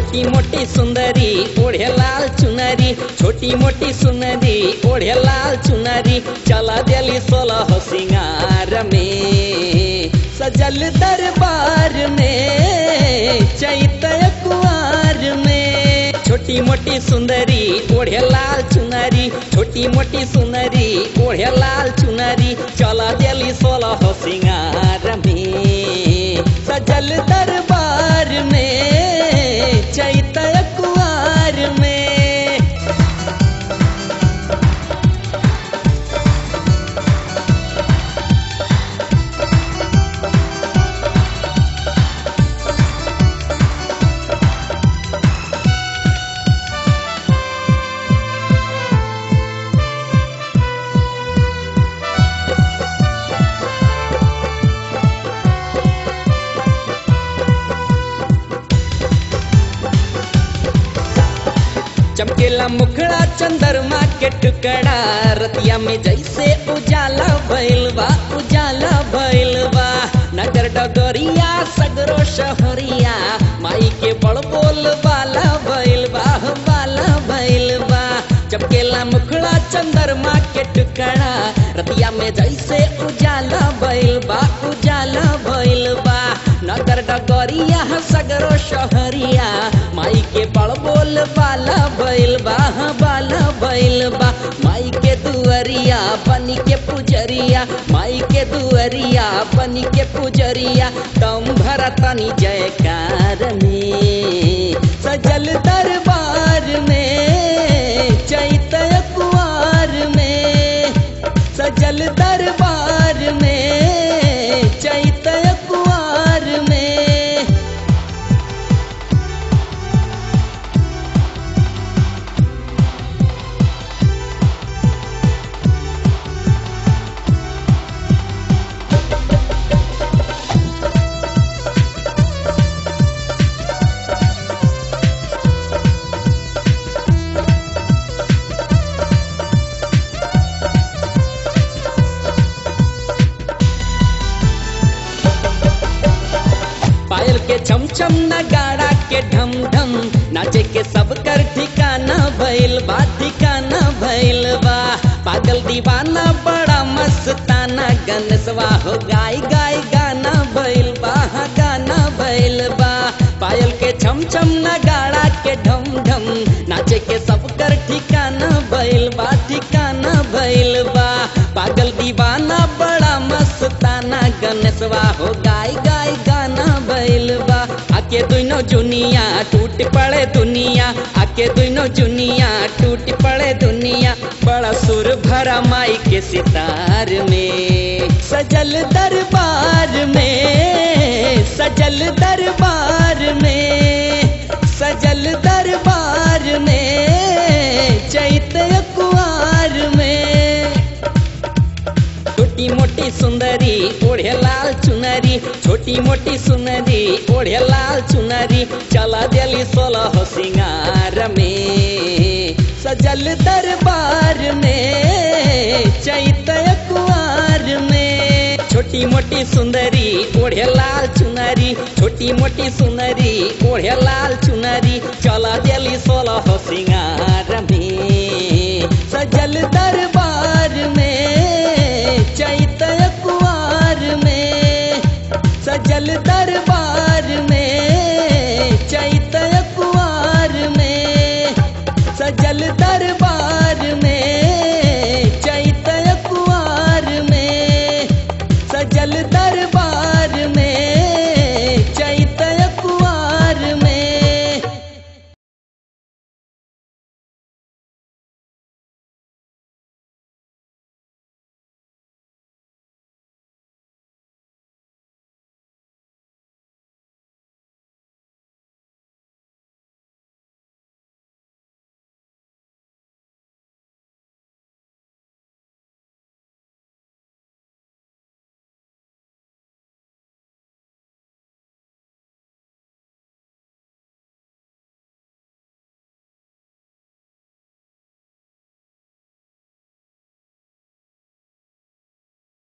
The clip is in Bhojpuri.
छोटी मोटी सुंदरी ओढ़े लाल चुनरी, छोटी मोटी सुंदरी ओढ़े लाल चुनरी, चला दिली 16 सिंगार में, सजल दरबार में, चैत कुंवार में। छोटी मोटी सुंदरी ओढ़े लाल चुनरी, छोटी मोटी सुंदरी ओढ़े लाल चुनरी, चला दिली 16 सिंगार में, सजल दरबार में, चैत कुंवार में। चमकेला मुखड़ा चंद्रमा के टुकड़ा, रतिया में जैसे उजाला भइल बा, उजाला भइल बा। नगर डगरिया सगरो शहरिया, माई के बड़ बोल बाला भइल बा, बाला भइल बा। चमकेला मुखड़ा चंद्रमा के टुकड़ा, रतिया में जैसे उजाला भइल बा, उजाला भइल बा। नगर डगरिया सगरो शहरिया, माई के बड़ बोल बाला भइल बा, बाला भइल बा। माई के दुअरिया बनी के पुजरिया, माई के दुअरिया बनी के पुजरिया, दम भरा तनी जयकार में, सजल दरबार में, चैत कुंवार में, सजल दरबार में, चैत कुंवार में। पायल के चमचम नगाड़ा के ढम ढम, नाचे के सब कर ठिकाना भइल बा, ठिकाना भइल बा। पागल दीवाना बड़ा मस्ताना, गणेशवा हो गाय गाय गाना भइल बा, गाना भइल बा। पायल के चमचम नगाड़ा के ढम ढम, नाचे के सब कर ठिकाना भइल बा, ठिकाना भइल बा। पागल दीवाना बड़ा मस्ताना, गणेशवा हो गाय गाय गाना भइल बा। आके दुनो जुनिया टूट पड़े दुनिया, आके दुनो जुनिया टूट पड़े दुनिया, बड़ा सुर भरा माई के सितार में, सजल दरबार में, सजल दरबार में, सजल दरबार में, चैत कुंवार में। छोटी मोटी सुंदरी ओढ़े लाल चुनरी, छोटी मोटी सुंदरी ओढ़े लाल चुनरी, चला दिली 16 सिंगार में, सजल दरबार में, चैत कुंवार में। छोटी मोटी सुंदरी ओढ़े लाल चुनरी, छोटी मोटी सुंदरी ओढ़े लाल चुनरी, चला दिली 16 सिंगार में।